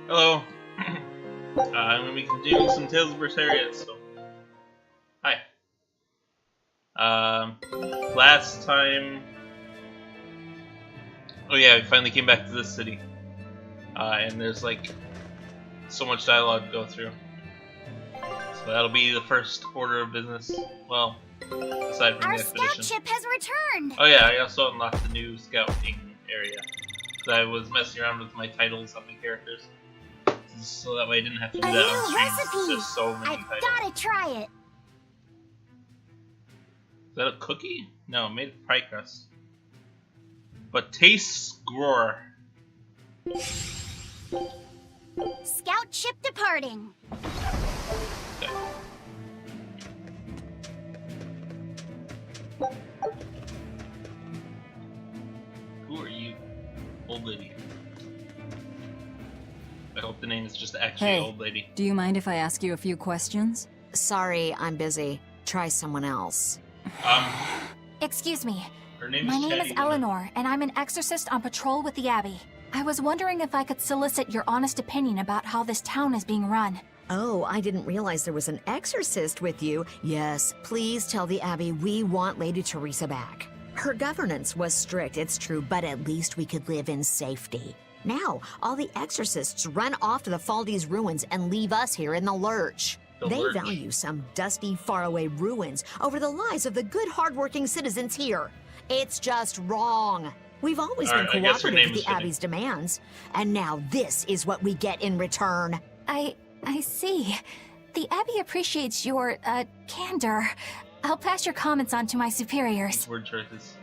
Hello. I'm going to be continuing some Tales of Berseria, so... Hi. Last time... Oh yeah, we finally came back to this city. And there's like... so much dialogue to go through. So that'll be the first order of business. Well, aside from Our the expedition. scout ship has returned! Oh yeah, I also unlocked the new scouting area. I was messing around with my titles on my characters, so that way I didn't have to do A that on new stream. recipe! There's so many I've titles. gotta try it! Is that a cookie? No, made of pie crust. But tastes grower. Scout ship departing. Okay. Who are you, old lady? I hope the name is just actually Hey, old lady. do you mind if I ask you a few questions? Sorry, I'm busy. Try someone else. Excuse me. Her name My is name Chatty is Woman. Eleanor, and I'm an exorcist on patrol with the Abbey. I was wondering if I could solicit your honest opinion about how this town is being run. Oh, I didn't realize there was an exorcist with you. Yes, please tell the Abbey we want Lady Teresa back. Her governance was strict, it's true, but at least we could live in safety. Now, all the exorcists run off to the Faldi's ruins and leave us here in the lurch. They value some dusty, faraway ruins over the lives of the good, hardworking citizens here. It's just wrong. We've always been cooperative with the Abbey's demands, and now this is what we get in return. I see. The Abbey appreciates your, candor. I'll pass your comments on to my superiors. Word choices.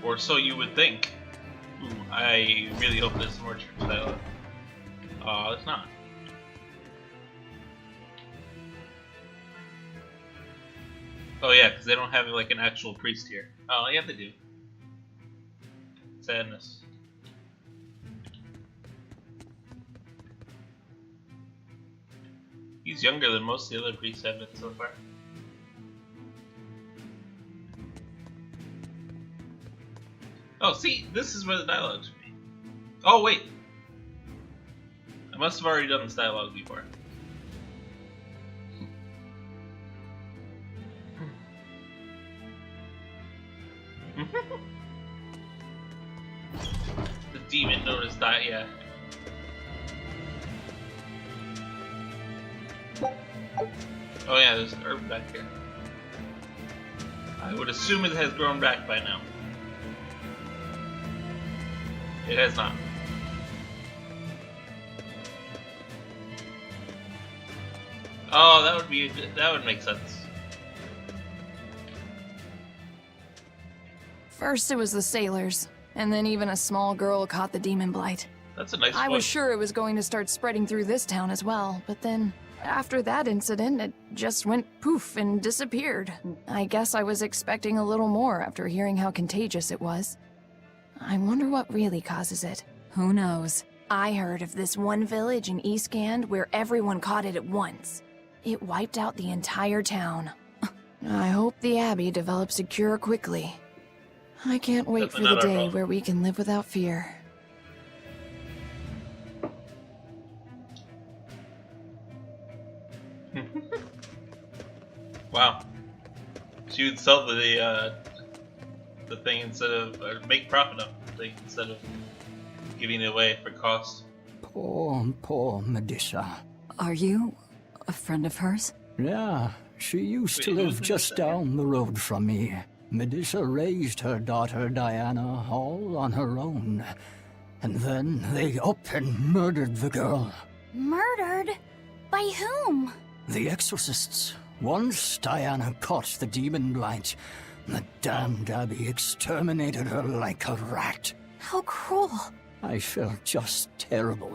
Or so you would think. Ooh, I really hope there's more church dialogue. Oh, it's not. Oh yeah, because they don't have like an actual priest here. Oh yeah, they do. Sadness. He's younger than most of the other priests have been so far. Oh, see, this is where the dialogue should be. Oh, wait. I must have already done this dialogue before. The demon noticed that, yeah. Oh yeah, there's an herb back here. I would assume it has grown back by now. It has not. Oh, that would make sense. First it was the sailors, and then even a small girl caught the demon blight. That's a nice I one. was sure it was going to start spreading through this town as well, but then, after that incident, it just went poof and disappeared. I guess I was expecting a little more after hearing how contagious it was. I wonder what really causes it. Who knows? I heard of this one village in Eastgand where everyone caught it at once. It wiped out the entire town. I hope the Abbey develops a cure quickly. I can't wait for the day where we can live without fear. Wow. She would sell the thing instead of, or make profit off the thing instead of giving it away for cost. Poor Medusa. Are you a friend of hers? Yeah, she used to live just down the road from me. Medusa raised her daughter Diana all on her own. And then they up and murdered the girl. Murdered? By whom? The exorcists. Once Diana caught the demon blight, the damned Abbey exterminated her like a rat. How cruel. I felt just terrible,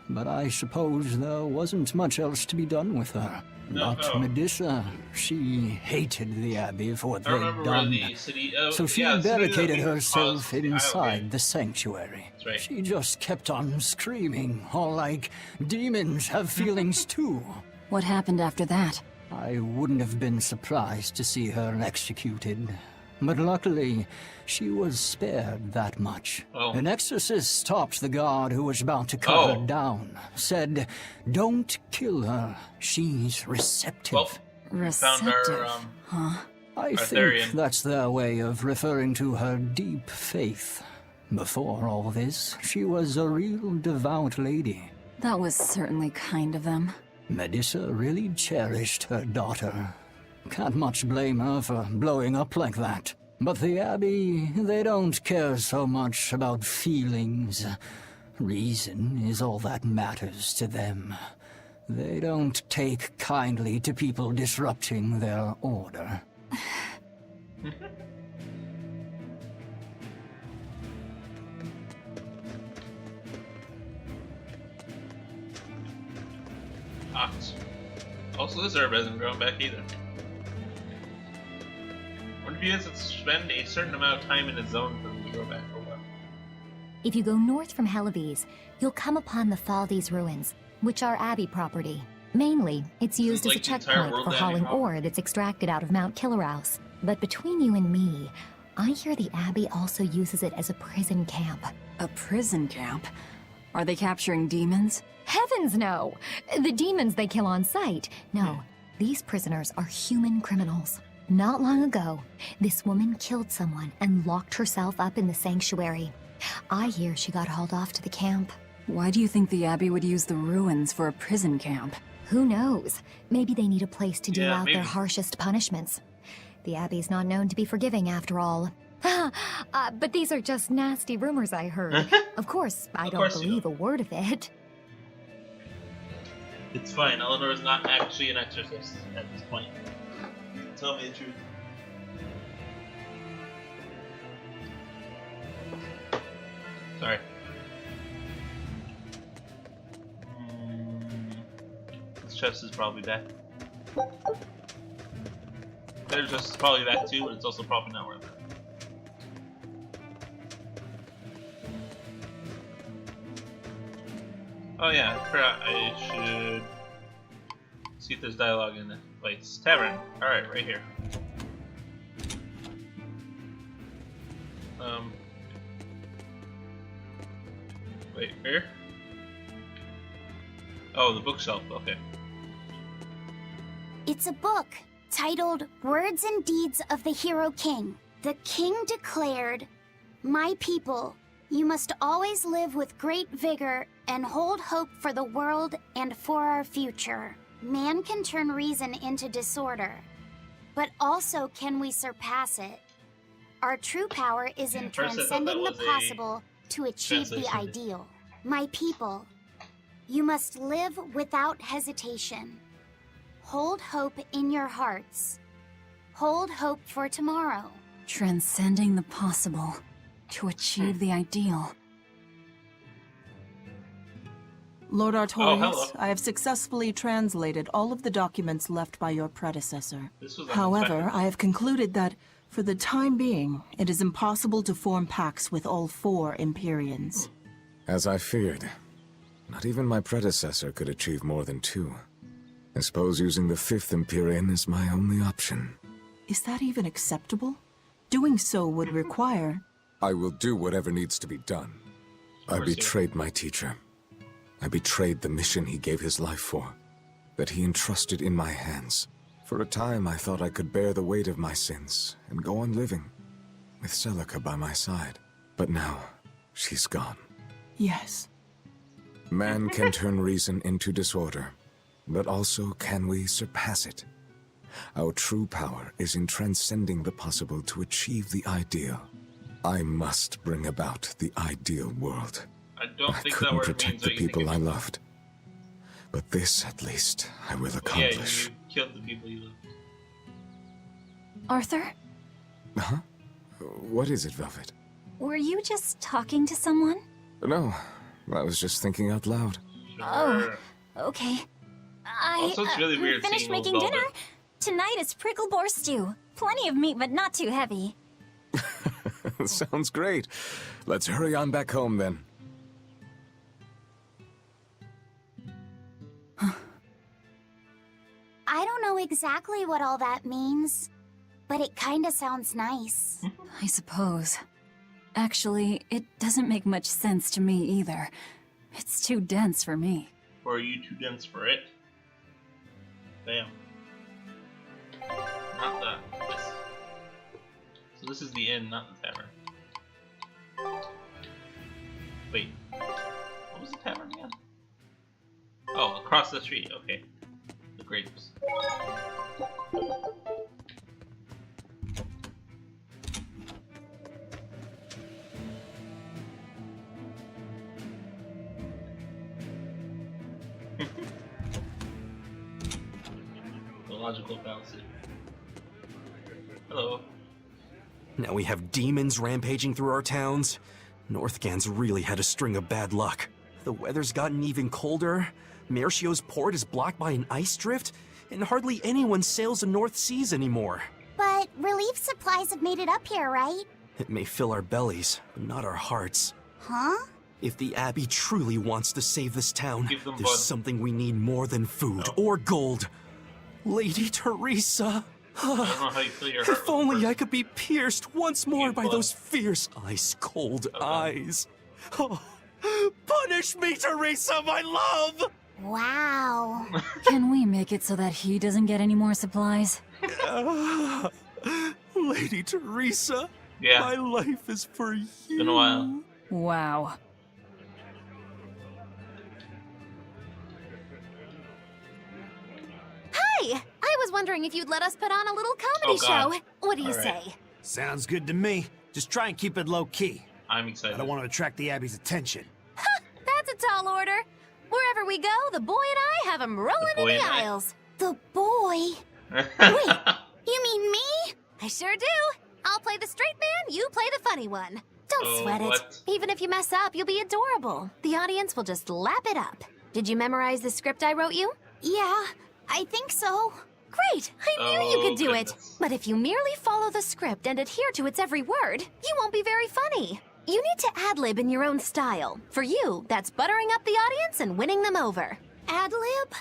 but I suppose there wasn't much else to be done with her. But Medusa, she hated the Abbey for what they'd done. So she barricaded herself inside the sanctuary. Right. She just kept on screaming, all like, demons have feelings too. What happened after that? I wouldn't have been surprised to see her executed. but luckily, she was spared that much. Oh. An exorcist stopped the guard who was about to cut her down, said, "Don't kill her, she's receptive." Well, we found Receptive, our, huh? I Berseria. think that's their way of referring to her deep faith. Before all this, she was a real devout lady. That was certainly kind of them. Medusa really cherished her daughter. Can't much blame her for blowing up like that. But the Abbey, they don't care so much about feelings. Reason is all that matters to them. They don't take kindly to people disrupting their order. Ox. Also, this herb hasn't grown back either. What if you guys spend a certain amount of time in a zone for them to grow back or what? If you go north from Helives, you'll come upon the Thaldes ruins, which are Abbey property. Mainly, it's used as a like the entire checkpoint world for Abbey hauling property? ore that's extracted out of Mount Killerhouse. But between you and me, I hear the Abbey also uses it as a prison camp. A prison camp? Are they capturing demons? Heavens no! The demons they kill on sight. No, these prisoners are human criminals. Not long ago, this woman killed someone and locked herself up in the sanctuary. I hear she got hauled off to the camp. Why do you think the Abbey would use the ruins for a prison camp? Who knows? Maybe they need a place to deal Yeah, out maybe. their harshest punishments. The Abbey's not known to be forgiving after all. But these are just nasty rumors I heard. Of course, I Of don't course you believe a word of it. It's fine. Eleanor is not actually an exorcist at this point. Tell me the truth. Sorry. This chest is probably back. Their chest is probably back too, but it's also probably not worth it. Oh yeah, I forgot I should see if there's dialogue in this place. Tavern. Alright, right here. Wait, where? Oh, the bookshelf, okay. It's a book titled Words and Deeds of the Hero King. The king declared, "My people, you must always live with great vigor and hold hope for the world and for our future. Man can turn reason into disorder, but also can we surpass it? Our true power is in At first I thought that transcending the was a possible to achieve the translation. ideal. My people, you must live without hesitation. Hold hope in your hearts. Hold hope for tomorrow." Transcending the possible to achieve the ideal. Lord Artorias, hello. I have successfully translated all of the documents left by your predecessor. This was However, unexpected. I have concluded that, for the time being, it is impossible to form pacts with all 4 Empyreans. As I feared. Not even my predecessor could achieve more than 2. I suppose using the 5th Empyrean is my only option. Is that even acceptable? Doing so would require... I will do whatever needs to be done. I course you- betrayed my teacher. I betrayed the mission he gave his life for, that he entrusted in my hands. For a time, I thought I could bear the weight of my sins and go on living, with Celica by my side. But now, she's gone. Yes. Man can turn reason into disorder, but also can we surpass it? Our true power is in transcending the possible to achieve the ideal. I must bring about the ideal world. I don't I think that couldn't word protect means the what you think people it I means. loved. But this, at least, I will Yeah, accomplish. you killed the people you loved. Arthur, Huh? What is it, Velvet? were you just talking to someone? No, I was just thinking out loud. Oh. Sure. Okay. I Also, it's really weird finished seeing old making dinner. Velvet. Tonight is prickle boar stew. Plenty of meat, but not too heavy. Sounds great. Let's hurry on back home then. I don't know exactly what all that means, but it kinda sounds nice. I suppose. Actually, it doesn't make much sense to me either. It's too dense for me. Or are you too dense for it? Bam. Not that. This. So this is the inn, not the tavern. Wait. What was the tavern again? Oh, across the street. Okay. The grapes. The logical fallacy. Hello. Now we have demons rampaging through our towns. Northgan's really had a string of bad luck. The weather's gotten even colder. Mercio's port is blocked by an ice drift, and hardly anyone sails the North Seas anymore. But relief supplies have made it up here, right? It may fill our bellies, but not our hearts. Huh? If the Abbey truly wants to save this town, Give them there's blood. something we need more than food or gold. Lady Teresa. I don't know how you feel your heart. If only I could be pierced once more Give by blood. those fierce, ice-cold eyes. Oh, punish me, Teresa, my love! Wow. Can we make it so that he doesn't get any more supplies? Lady Teresa, Yeah. my life is for you. Been a while. Wow. Hi! I was wondering if you'd let us put on a little comedy Oh, God. show. What do you All right. say? Sounds good to me. Just try and keep it low-key. I'm I excited. don't want to attract the Abbey's attention. That's a tall order. Wherever we go, the boy and I have him rolling The in boy the and I? aisles. The boy? You mean me? I sure do. I'll play the straight man, you play the funny one. Don't Oh, sweat what? it. Even if you mess up, you'll be adorable. The audience will just lap it up. Did you memorize the script I wrote you? Yeah, I think so. Great! I knew you Oh, could do it. goodness. But if you merely follow the script and adhere to its every word, you won't be very funny. You need to ad-lib in your own style. For you, that's buttering up the audience and winning them over. Ad-lib?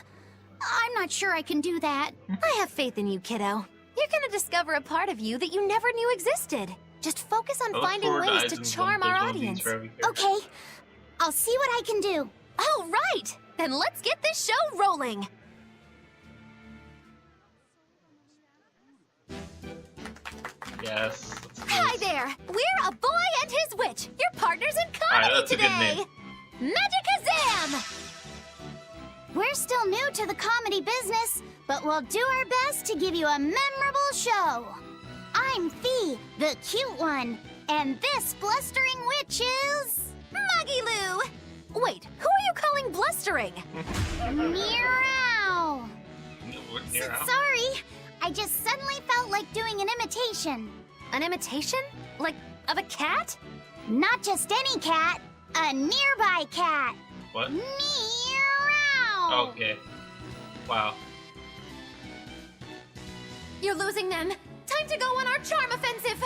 I'm not sure I can do that. I have faith in you, kiddo. You're gonna discover a part of you that you never knew existed. Just focus on I look finding forward ways eyes to and charm there's our one of these audience. for every character. Okay, I'll see what I can do. Oh, right! Then let's get this show rolling. Yes. Let's do Hi this. there! We're a boy and his witch, your partners in Alright, comedy that's a good today! name. Magicazam! We're still new to the comedy business, but we'll do our best to give you a memorable show. I'm Fee, the cute one, and this blustering witch is... Muggy Lou! Wait, who are you calling blustering? Meow. Near out. Sorry, I just suddenly felt like doing an imitation. An imitation? Like, of a cat? Not just any cat, a nearby cat. What? Meow. Okay. Wow. You're losing them. Time to go on our charm offensive.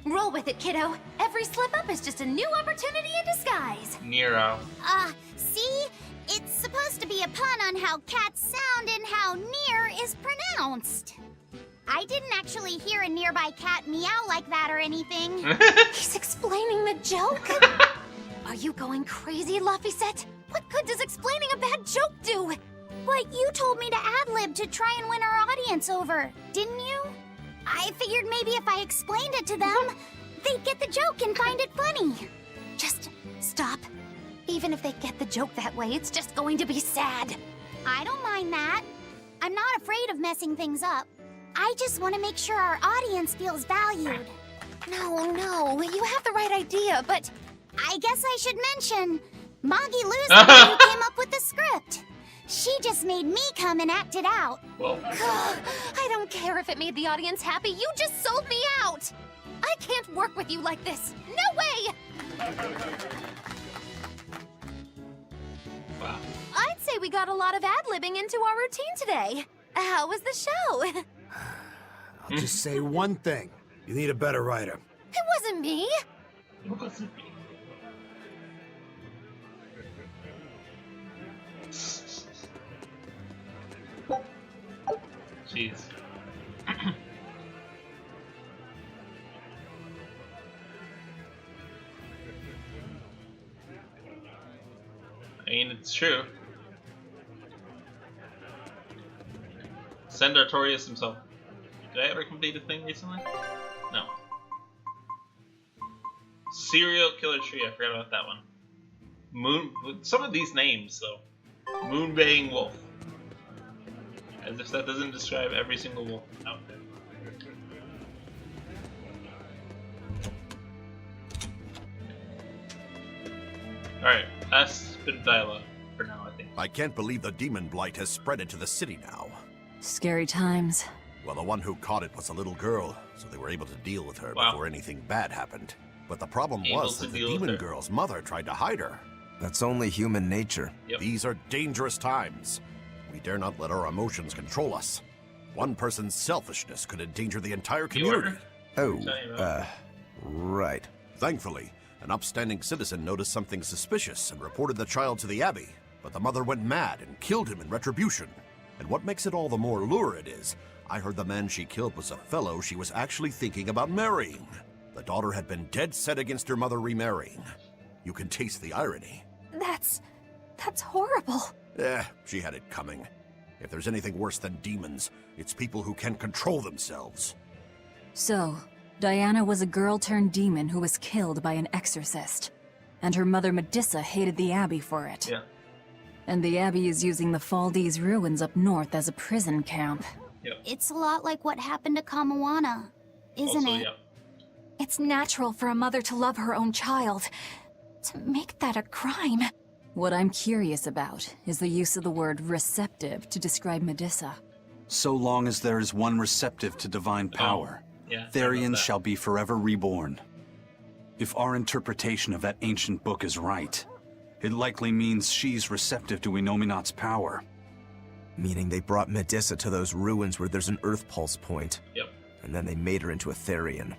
Roll with it, kiddo. Every slip up is just a new opportunity in disguise. Near out. See? It's supposed to be a pun on how cats sound and how near is pronounced. I didn't actually hear a nearby cat meow like that or anything. He's explaining the joke? Are you going crazy, Laphicet? What good does explaining a bad joke do? But you told me to ad-lib to try and win our audience over, didn't you? I figured maybe if I explained it to them, they'd get the joke and find it funny. Just stop. Even if they get the joke that way, it's just going to be sad. I don't mind that. I'm not afraid of messing things up. I just want to make sure our audience feels valued. No, you have the right idea, but I guess I should mention, Moggy Lou's the one who came up with the script. She just made me come and act it out. Well, I don't care if it made the audience happy. You just sold me out. I can't work with you like this. No way! wow. I'd say we got a lot of ad-libbing into our routine today. How was the show? I'll just say one thing. You need a better writer. It wasn't me. It wasn't me. Jeez. mean, it's true. Send Artorias himself. Did I ever complete a thing recently? No. Serial Killer Tree, I forgot about that one. Some of these names, though. Moonbaying Wolf. As if that doesn't describe every single wolf out there. Alright, last bit of dialogue for now, I think. I can't believe the demon blight has spread into the city now. Scary times. Well, the one who caught it was a little girl, so they were able to deal with her before anything bad happened. But the problem was that the demon girl's mother tried to hide her. That's only human nature. Yep. These are dangerous times. We dare not let our emotions control us. One person's selfishness could endanger the entire community. Right. Thankfully, an upstanding citizen noticed something suspicious and reported the child to the Abbey, but the mother went mad and killed him in retribution. And what makes it all the more lurid is, I heard the man she killed was a fellow she was actually thinking about marrying. The daughter had been dead set against her mother remarrying. You can taste the irony. That's horrible. She had it coming. If there's anything worse than demons, it's people who can't control themselves. So, Diana was a girl-turned-demon who was killed by an exorcist. And her mother Medissa hated the Abbey for it. Yeah. And the Abbey is using the Faldees ruins up north as a prison camp. Yep. It's a lot like what happened to Kamawana, isn't it? Yeah. It's natural for a mother to love her own child. To make that a crime. What I'm curious about is the use of the word receptive to describe Medissa. So long as there is one receptive to divine power, Therians shall be forever reborn. If our interpretation of that ancient book is right, it likely means she's receptive to Inominat's power. Meaning they brought Medissa to those ruins where there's an Earth Pulse point. Yep. And then they made her into a Therian.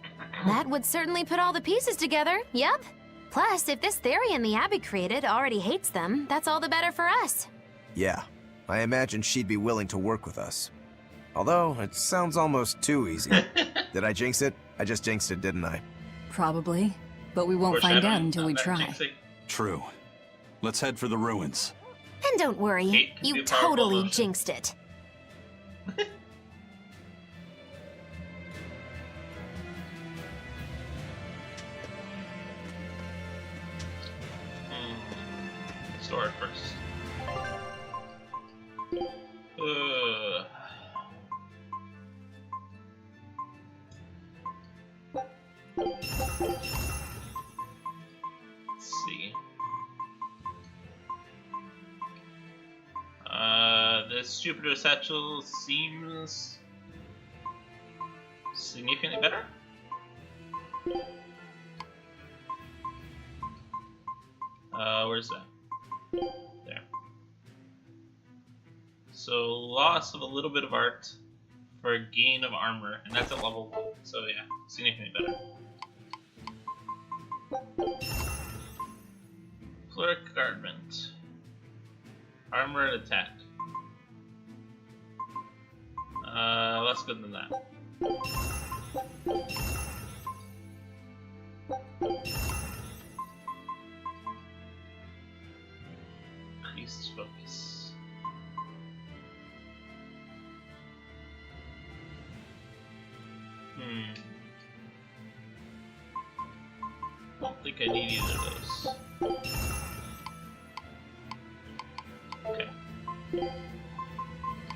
That would certainly put all the pieces together, yep. Plus, if this Therian the Abbey created already hates them, that's all the better for us. Yeah, I imagine she'd be willing to work with us. Although, it sounds almost too easy. Did I jinx it? I just jinxed it, didn't I? Probably, but we won't find out until we try. True. Let's head for the ruins. And don't worry, you totally jinxed it. Store it first. Let's see. This Jupiter satchel seems significantly better. Where's that? There. So loss of a little bit of art for a gain of armor, and that's at level 1. So yeah, significantly better. Cleric garment. Armor and attack. Less good than that. Increased focus. Don't think I need either of those. Okay.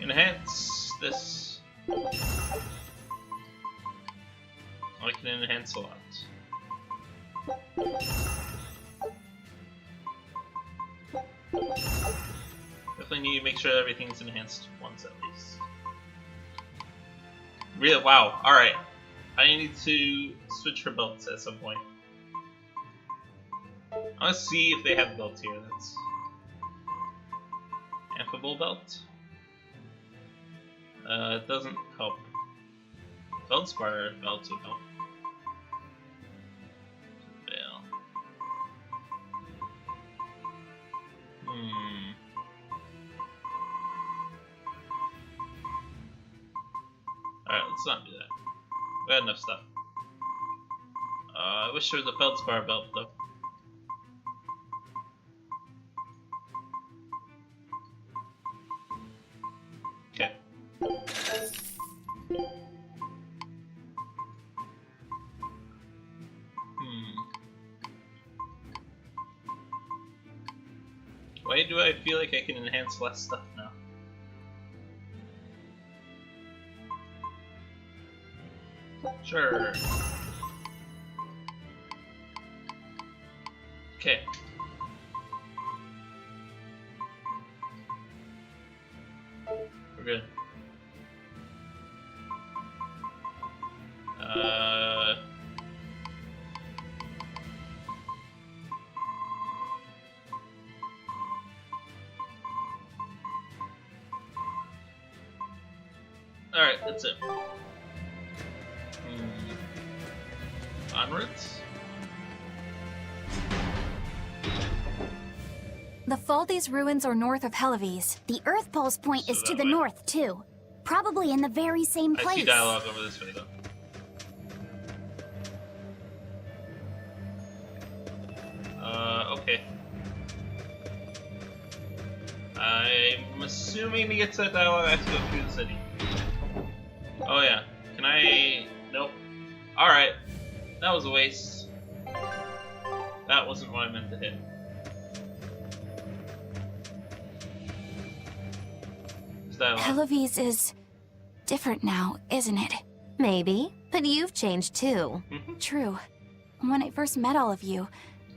Enhance this. I can enhance a lot. Definitely need to make sure everything's enhanced once at least. Really? Wow. Alright. I need to switch her belts at some point. I want to see if they have belts here. That's affable belt. It doesn't help. Feldspar belts would help. Veil. Alright, let's not do that. We got enough stuff. I wish there was a Feldspar belt though. Why do I feel like I can enhance less stuff now? Sure. Okay. We're good. Alright, that's it. Onwards? The Faldi's ruins are north of Helives. The Earth Pulse point is to the north, too. Probably in the very same place. I see dialogue over this way, though. Okay. I'm assuming to get to that dialogue, I have to go through the city. Oh yeah. Can I... Nope. Alright. That was a waste. That wasn't what I meant to hit. Helives is different now, isn't it? Maybe, but you've changed too. True. When I first met all of you,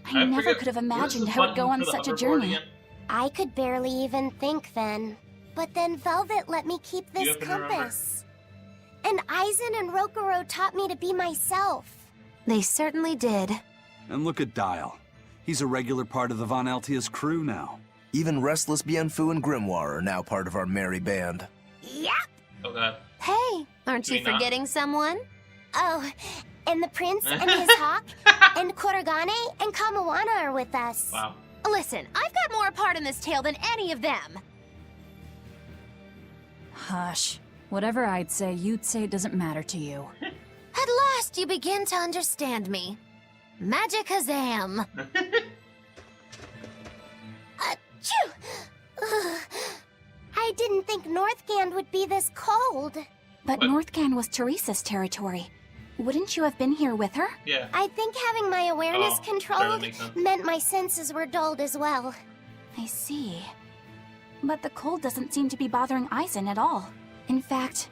I never could have imagined how it'd go on such a journey. I could barely even think then. But then Velvet let me keep this compass. And Aizen and Rokuro taught me to be myself. They certainly did. And look at Dial. He's a regular part of the Von Altia's crew now. Even Restless Bienfu and Grimoire are now part of our merry band. Yep. Oh god. Hey, aren't you forgetting someone? Oh, and the prince and his hawk, and Kurogane and Kamawana are with us. Wow. Listen, I've got more part in this tale than any of them. Hush. Whatever I'd say, you'd say it doesn't matter to you. At last you begin to understand me. Magic Kazam. Achoo! I didn't think Northgand would be this cold. But Northgand was Teresa's territory. Wouldn't you have been here with her? Yeah. I think having my awareness controlled meant my senses were dulled as well. I see. But the cold doesn't seem to be bothering Aizen at all. In fact,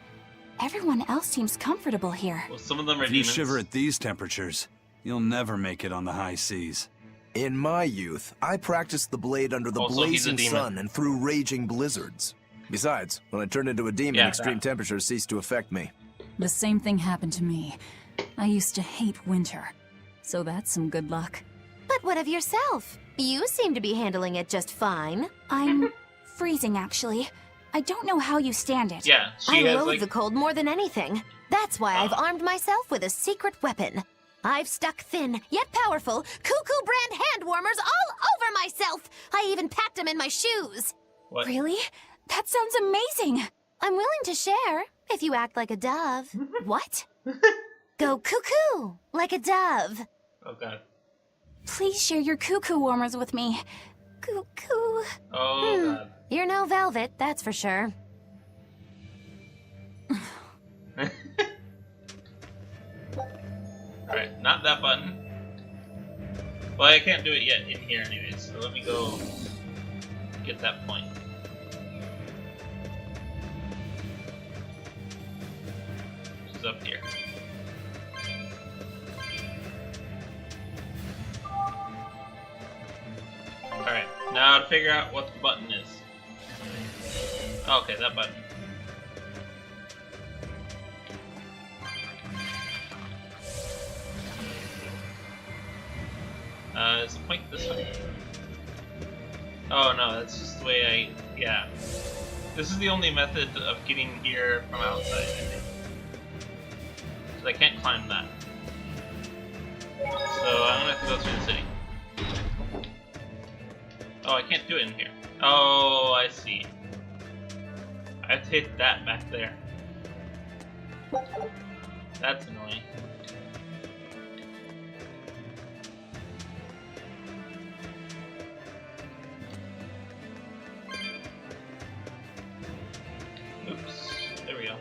everyone else seems comfortable here. Well, some of them are if you demons. shiver at these temperatures, you'll never make it on the high seas. In my youth, I practiced the blade under the blazing sun and through raging blizzards. Besides, when I turned into a demon, extreme temperatures ceased to affect me. The same thing happened to me. I used to hate winter. So that's some good luck. But what of yourself? You seem to be handling it just fine. I'm freezing, actually. I don't know how you stand it. Yeah, I loathe the cold more than anything. That's why I've armed myself with a secret weapon. I've stuck thin, yet powerful, Cuckoo brand hand warmers all over myself. I even packed them in my shoes. What? Really? That sounds amazing. I'm willing to share, if you act like a dove. What? Go cuckoo, like a dove. Oh god. Please share your cuckoo warmers with me. Cuckoo. Oh god. You're no velvet, that's for sure. Alright, not that button. Well, I can't do it yet in here anyways, so let me go get that point. Which is up here. Alright, now to figure out what the button is. Okay, that button. Is the point this way? Oh no, that's just the way yeah. This is the only method of getting here from outside, I think. Because I can't climb that. So I'm gonna have to go through the city. Oh, I can't do it in here. Oh, I see. I have to hit that back there. That's annoying. Oops, there we go.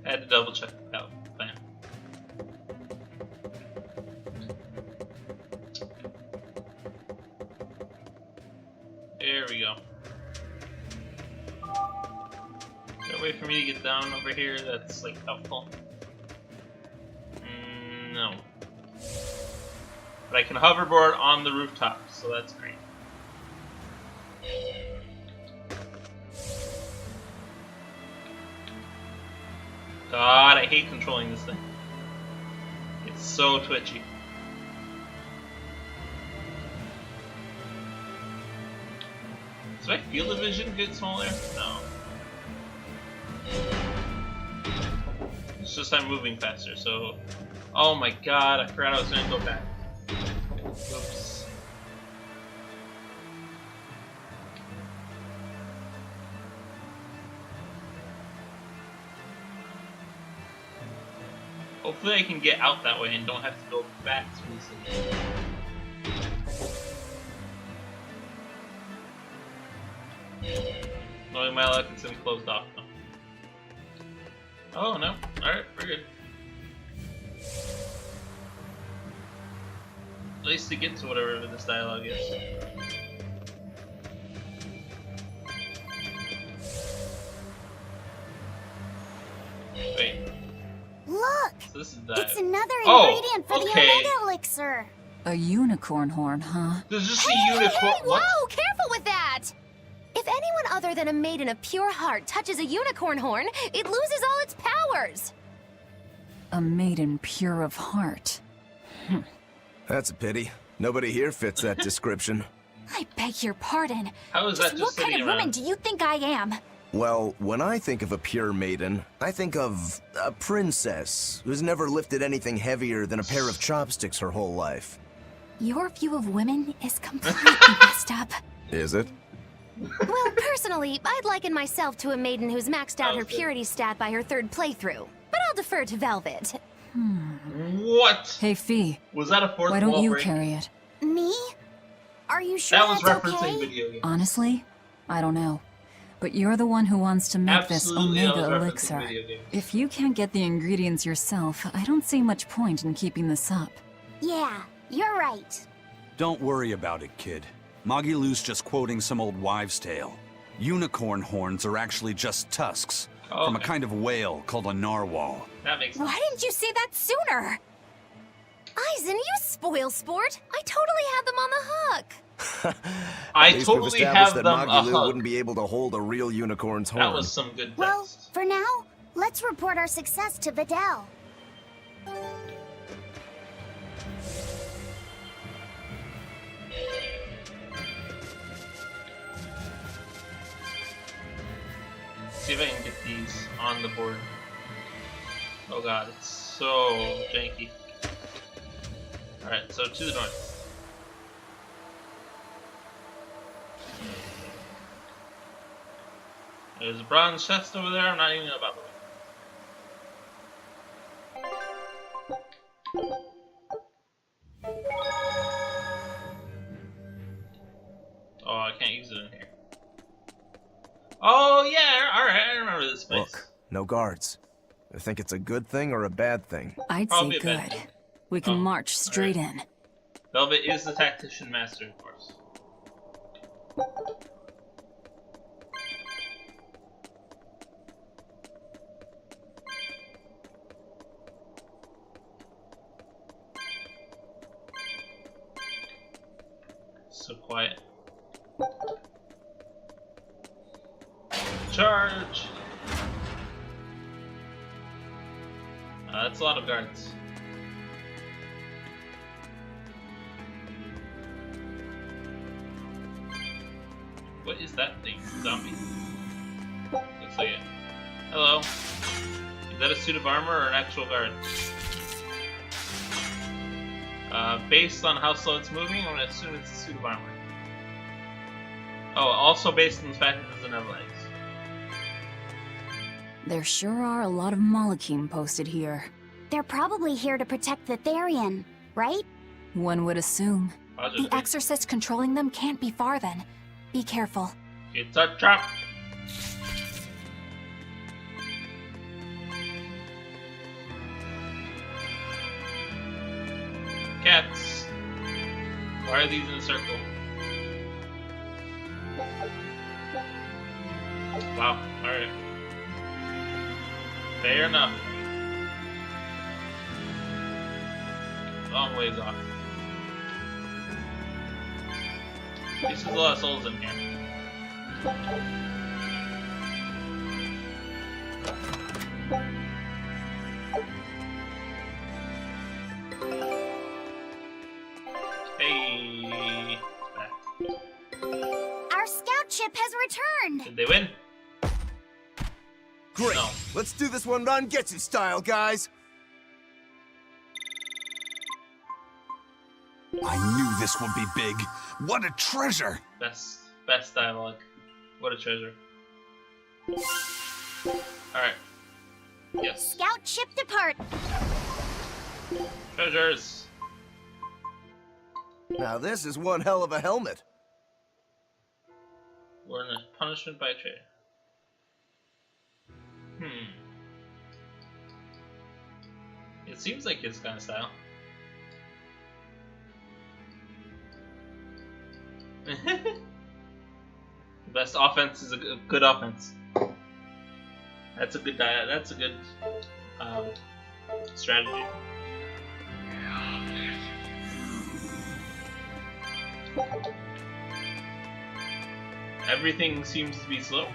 I had to double check that plan. There we go. Is there a way for me to get down over here that's like helpful? No. But I can hoverboard on the rooftop, so that's great. God, I hate controlling this thing. It's so twitchy. Does my field of vision get smaller? No. It's just I'm moving faster, so... Oh my god, I forgot I was gonna go back. Oops. Hopefully I can get out that way and don't have to go back so easily. Knowing my luck, it's been closed off now. Oh no, alright, we're good. At least to get to whatever this dialogue is. Wait. Look! So this is it's another ingredient for the Omega Elixir. A unicorn horn, huh? There's just a unicorn. Hey, whoa! Careful with that! If anyone other than a maiden of pure heart touches a unicorn horn, it loses all its powers. A maiden pure of heart. That's a pity. Nobody here fits that description. I beg your pardon. How is that just what kind of woman do you think I am? Well, when I think of a pure maiden, I think of a princess who's never lifted anything heavier than a pair of chopsticks her whole life. Your view of women is completely messed up. Is it? Well, personally, I'd liken myself to a maiden who's maxed out her purity stat by her third playthrough. But I'll defer to Velvet. What? Hey, Fee. Was that a fourth why don't wall you break? carry it? Me? Are you sure That was that's referencing okay? video games. Honestly, I don't know. But you're the one who wants to make Absolutely, this that was Omega referencing Elixir. video games. If you can't get the ingredients yourself, I don't see much point in keeping this up. Yeah, you're right. Don't worry about it, kid. Magilou's just quoting some old wives' tale. Unicorn horns are actually just tusks from a kind of whale called a narwhal. That makes sense. Why didn't you say that sooner? Eisen, you spoil sport. I totally had them on the hook. I At totally least we've established have that them a Magilou hug. wouldn't be able to hold a real unicorn's horn. That was some good Well, text. for now, let's report our success to Videl. See if I can get these on the board. Oh god, it's so janky. Alright, so to the north. There's a bronze chest over there, I'm not even about the way. Oh, I can't use it in here. Oh yeah, alright, I remember this place. Look, no guards. I think it's a good thing or a bad thing. I'd Probably say a bad good. thing. We can march straight in. Velvet is the tactician master, of course. So quiet. Charge! That's a lot of guards. What is that thing? Zombie? Looks like it. Hello. Is that a suit of armor or an actual guard? Based on how slow it's moving, I'm gonna assume it's a suit of armor. Oh, also based on the fact that it doesn't have legs. There sure are a lot of Malakim posted here. They're probably here to protect the Therian, right? One would assume. The exorcist controlling them can't be far then. Be careful. It's a trap! Cats! Why are these in a circle? Wow, alright. Fair enough. Long ways off. At least there's a lot of souls in here. Hey, back. Our scout ship has returned. Did they win? Great. No. Let's do this one run Getsu style, guys. I knew this would be big. What a treasure! Best dialogue. What a treasure. Alright. Yes. Scout ship depart. Treasures. Now this is one hell of a helmet. We're in a punishment by traitor. It seems like his kind of style. The best offense is a good offense. That's a good strategy. Everything seems to be slow,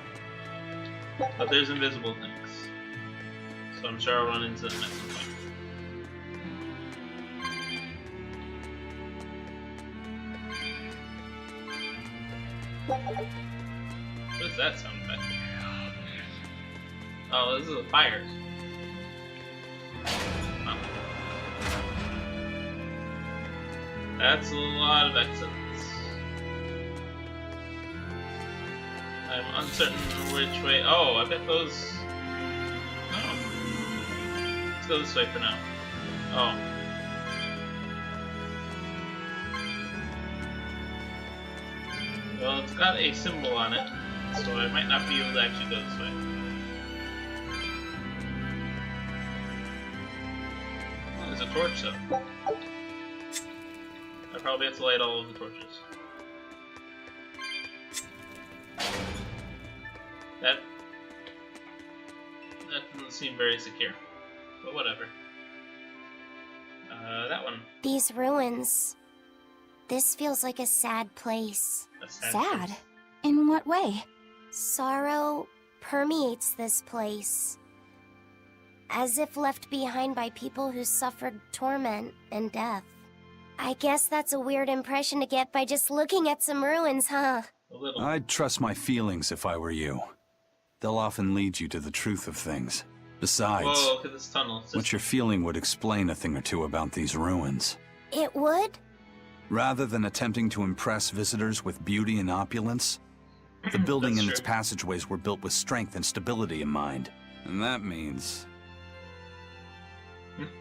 but there's invisible things, so I'm sure I'll run into them at some point. What does that sound like? Oh, this is a fire. Oh. That's a lot of exits. I'm uncertain which way. Oh, I bet those. Oh. Let's go this way for now. Oh. Well, it's got a symbol on it, so I might not be able to actually go this way. Oh, there's a torch though. I probably have to light all of the torches. That doesn't seem very secure, but whatever. That one. These ruins. This feels like a sad place. Sad? In what way? Sorrow permeates this place. As if left behind by people who suffered torment and death. I guess that's a weird impression to get by just looking at some ruins, huh? A little. I'd trust my feelings if I were you. They'll often lead you to the truth of things. Besides, whoa, look at this tunnel. What you're feeling would explain a thing or two about these ruins. It would? Rather than attempting to impress visitors with beauty and opulence, the building and its passageways were built with strength and stability in mind. And that means...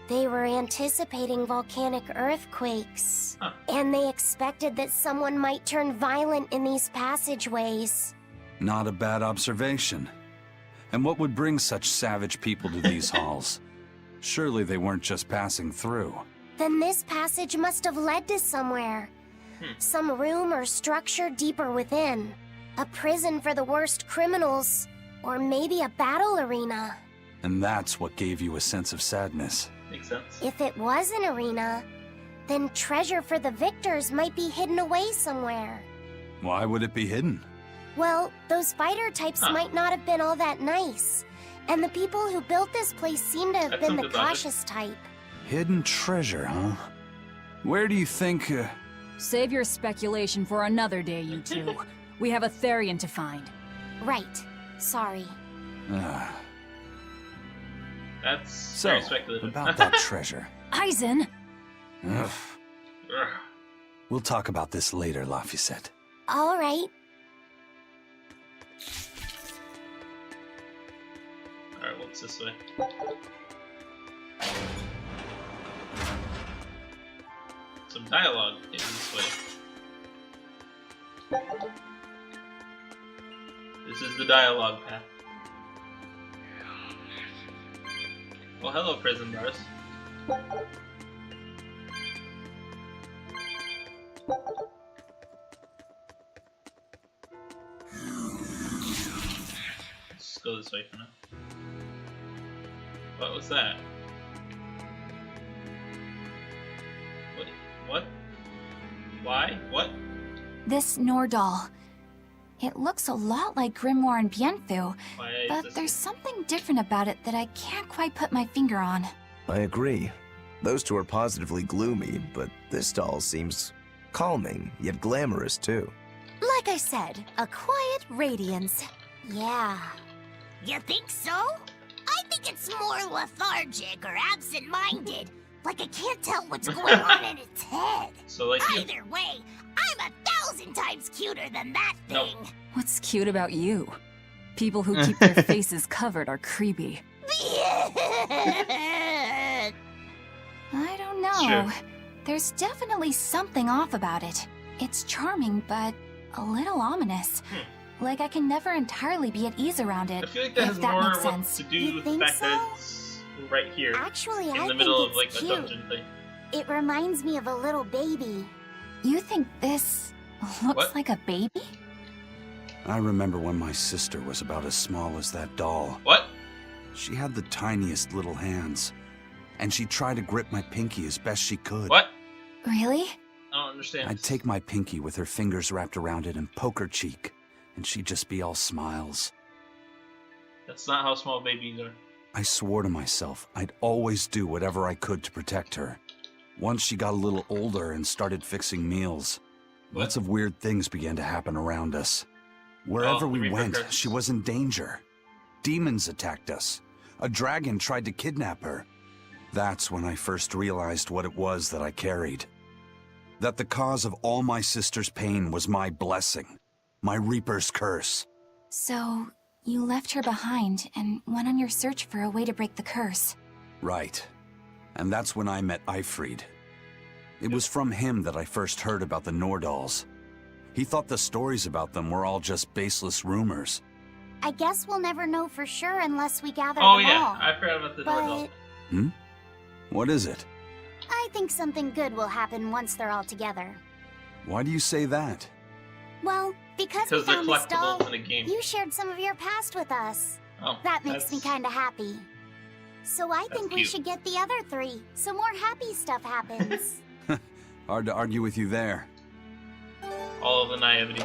They were anticipating volcanic earthquakes. Huh. And they expected that someone might turn violent in these passageways. Not a bad observation. And what would bring such savage people to these halls? Surely they weren't just passing through. Then this passage must have led to somewhere. Some room or structure deeper within. A prison for the worst criminals. Or maybe a battle arena. And that's what gave you a sense of sadness. Makes sense. If it was an arena, then treasure for the victors might be hidden away somewhere. Why would it be hidden? Well, those fighter types might not have been all that nice. And the people who built this place seem to have been the cautious type. Hidden treasure, huh? Where do you think... Save your speculation for another day, you two. We have a Therian to find. Right. Sorry. That's very speculative. About that treasure. Aizen! Ugh. We'll talk about this later, Laphicet. All right. Alright, what's this way? Some dialogue in this way. This is the dialogue path. Well, hello, prison bars. go this way for now. What was that? What? Why? What? This Nordal. It looks a lot like Grimoire and Bienfu, but there's something different about it that I can't quite put my finger on. I agree. Those two are positively gloomy, but this doll seems calming, yet glamorous too. Like I said, a quiet radiance. Yeah. You think so? I think it's more lethargic or absent-minded. Like I can't tell what's going on in its head. So like Either way, I'm 1,000 times cuter than that thing. What's cute about you? People who keep their faces covered are creepy. I don't know. There's definitely something off about it. It's charming, but a little ominous. Like I can never entirely be at ease around it. I feel like that has more to do with the fact that it's right here. Actually, in I the middle think of like it's a cute. dungeon thing. It reminds me of a little baby. You think this looks like a baby? I remember when my sister was about as small as that doll. What? She had the tiniest little hands, and she tried to grip my pinky as best she could. What? Really? I don't understand. I'd take my pinky with her fingers wrapped around it and poke her cheek, and she'd just be all smiles. That's not how small babies are. I swore to myself I'd always do whatever I could to protect her. Once she got a little older and started fixing meals, lots of weird things began to happen around us. Wherever we went, she was in danger. Demons attacked us. A dragon tried to kidnap her. That's when I first realized what it was that I carried. That the cause of all my sister's pain was my blessing, my Reaper's curse. So, you left her behind and went on your search for a way to break the curse. Right. And that's when I met Eifried. It was from him that I first heard about the Nordals. He thought the stories about them were all just baseless rumors. I guess we'll never know for sure unless we gather Oh them yeah, all. I forgot about the Nordal. Hmm? What is it? I think something good will happen once they're all together. Why do you say that? Well, because we Because they're found this doll, collectibles in a game. you shared some of your past with us. Oh, That makes me kind of happy. So I think we cute. should get the other three, so more happy stuff happens. Hard to argue with you there. all of the naivety.